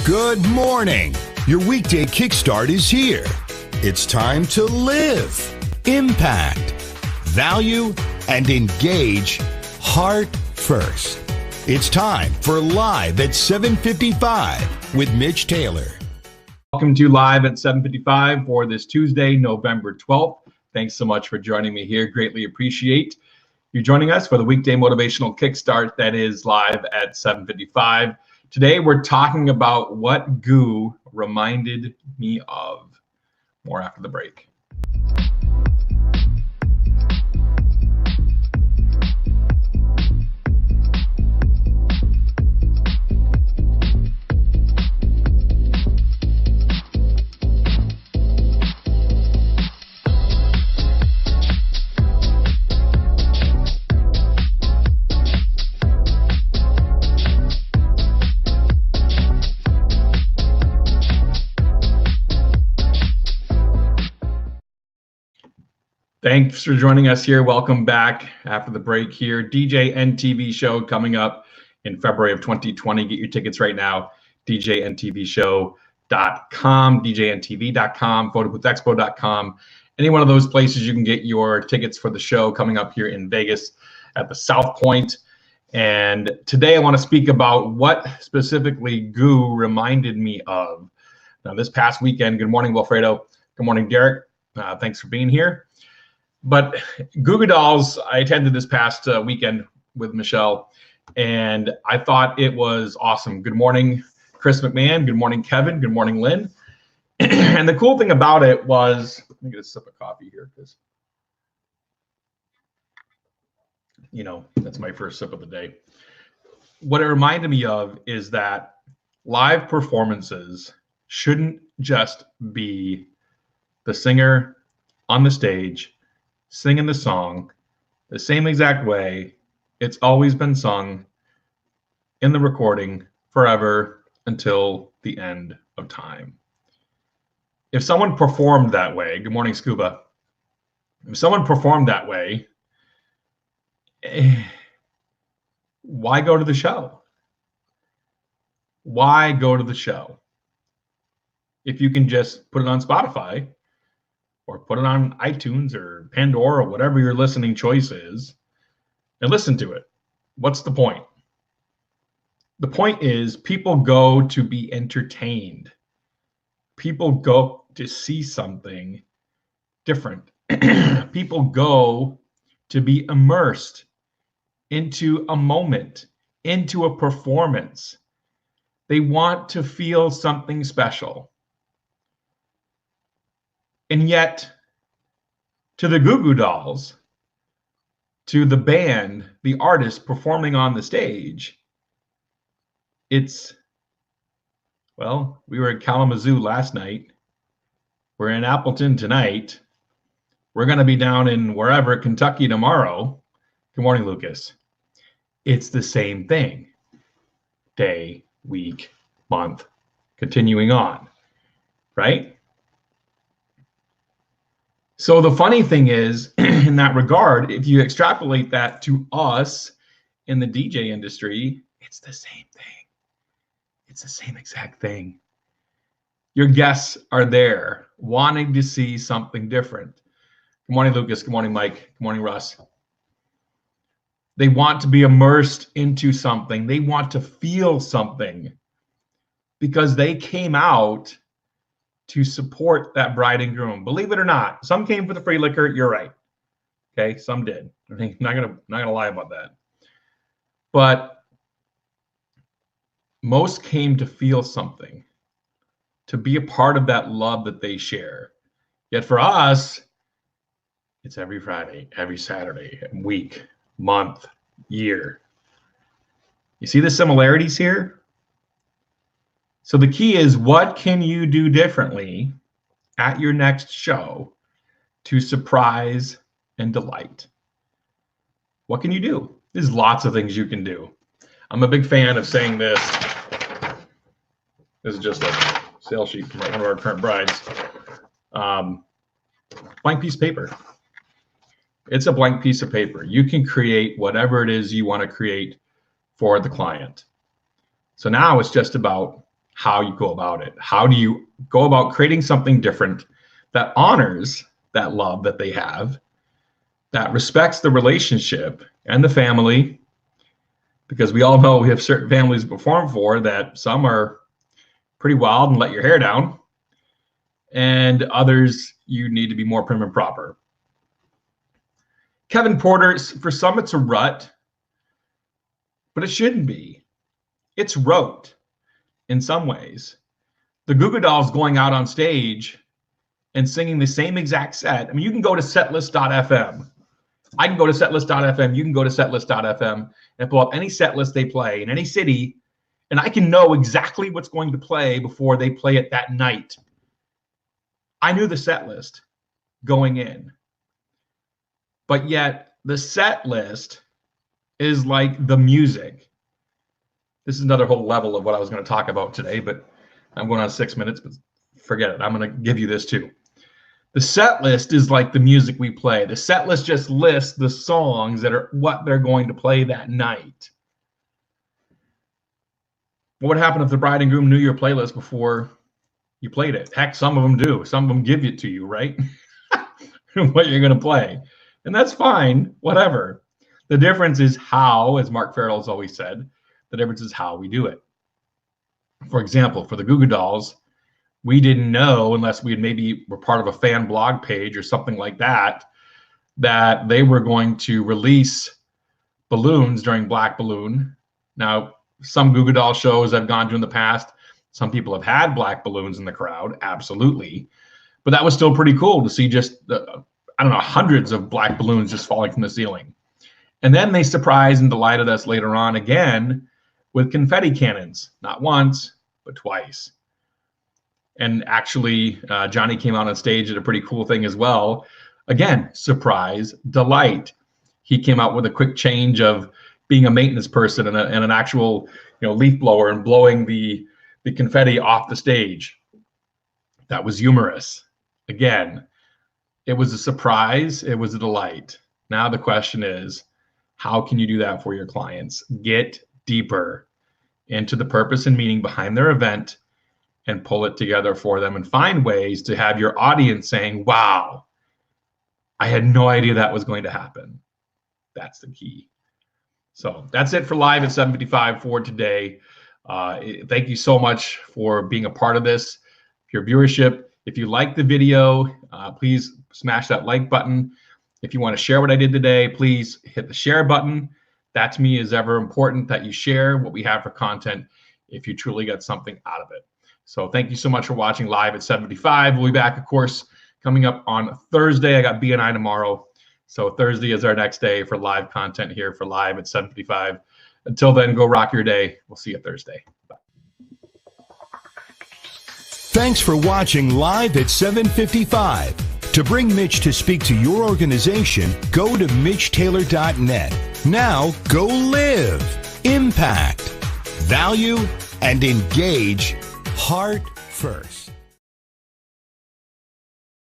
Good morning. Your weekday kickstart is here. It's time to live, impact, value, and engage heart first. It's time for Live at 7:55 with Mitch Taylor. Welcome to Live at 7:55 for this Tuesday, November 12th. Thanks so much for joining me here. Greatly appreciate you joining us for the weekday motivational kickstart that is Live at 7:55. Today, we're talking about what Goo reminded me of. More after the break. Thanks for joining us here. Welcome back after the break here. DJ and TV show coming up in February of 2020. Get your tickets right now. DJNTVshow.com, DJNTV.com, photoboothexpo.com. Any one of those places you can get your tickets for the show coming up here in Vegas at the South Point. And today I want to speak about what specifically Goo reminded me of. Now, this past weekend, good morning, Wilfredo. Good morning, Derek. Thanks for being here. But Goo Goo Dolls, I attended this past weekend with Michelle, and I thought it was awesome. Good morning, Chris McMahon. Good morning, Kevin. Good morning, Lynn. And the cool thing about it was, let me get a sip of coffee here because, you know, that's my first sip of the day. What it reminded me of is that live performances shouldn't just be the singer on the stage singing the song the same exact way it's always been sung in the recording forever until the end of time. If someone performed that way, good morning, Scuba. If someone performed that way, why go to the show? Why go to the show? If you can just put it on Spotify, or put it on iTunes or Pandora or whatever your listening choice is, and listen to it. What's the point? The point is people go to be entertained. People go to see something different. People go to be immersed into a moment, into a performance. They want to feel something special. And yet, to the Goo Goo Dolls, to the band, the artist performing on the stage, it's, well, we were at Kalamazoo last night. We're in Appleton tonight. We're going to be down in wherever, Kentucky tomorrow. Good morning, Lucas. It's the same thing. Day, week, month, continuing on, right? So the funny thing is, in that regard, if you extrapolate that to us in the DJ industry, it's the same thing. It's the same exact thing. Your guests are there wanting to see something different. Good morning, Lucas. Good morning, Mike. Good morning, Russ. They want to be immersed into something. They want to feel something because they came out to support that bride and groom. Believe it or not, some came for the free liquor. You're right. Okay, some did. I'm not gonna lie about that. But most came to feel something, to be a part of that love that they share. Yet for us, it's every Friday, every Saturday, week, month, year. You see the similarities here? So the key is, what can you do differently at your next show to surprise and delight? What can you do? There's lots of things you can do. I'm a big fan of saying this. This is just a sales sheet from one of our current brides. Blank piece of paper. It's a blank piece of paper. You can create whatever it is you want to create for the client. So now it's just about how you go about it. How do you go about creating something different that honors that love that they have, that respects the relationship and the family? Because we all know we have certain families to perform for that some are pretty wild and let your hair down, and others you need to be more prim and proper. Kevin Porter, for some it's a rut, but it shouldn't be. It's rote in some ways. The Goo Goo Dolls going out on stage and singing the same exact set. I mean, you can go to setlist.fm. I can go to setlist.fm. You can go to setlist.fm and pull up any set list they play in any city, and I can know exactly what's going to play before they play it that night. I knew the set list going in. But yet the set list is like the music. This is another whole level of what I was going to talk about today, but I'm going on 6 minutes, but forget it. I'm going to give you this too. The set list is like the music we play. The set list just lists the songs that are what they're going to play that night. What would happen if the bride and groom knew your playlist before you played it? Heck, some of them do. Some of them give it to you, right? What you're going to play. And that's fine, whatever. The difference is how, as Mark Farrell has always said, the difference is how we do it. For example, for the Goo Goo Dolls, we didn't know, unless we had maybe were part of a fan blog page or something like that, that they were going to release balloons during Black Balloon. Now, some Goo Goo Doll shows I've gone to in the past, some people have had black balloons in the crowd, absolutely. But that was still pretty cool to see just I don't know, hundreds of black balloons just falling from the ceiling. And then they surprised and delighted us later on again with confetti cannons, not once, but twice. And actually, Johnny came out on stage at a pretty cool thing as well. Again, surprise, delight. He came out with a quick change of being a maintenance person and an actual, leaf blower and blowing the confetti off the stage. That was humorous. Again, it was a surprise. It was a delight. Now the question is, how can you do that for your clients? Get deeper into the purpose and meaning behind their event and pull it together for them and find ways to have your audience saying, wow, I had no idea that was going to happen. That's the key. So that's it for Live at 7:55 for today. Thank you so much for being a part of this. Your viewership. If you like the video, please smash that like button. If you want to share what I did today, please hit the share button. That to me is ever important, that you share what we have for content if you truly get something out of it. So thank you so much for watching Live at 7:55. We'll be back, of course, coming up on Thursday. I got B&I tomorrow. So Thursday is our next day for live content here for Live at 7:55. Until then, go rock your day. We'll see you Thursday. Bye. Thanks for watching Live at 7:55. To bring Mitch to speak to your organization, go to MitchTaylor.net. Now go live, impact, value, and engage heart first.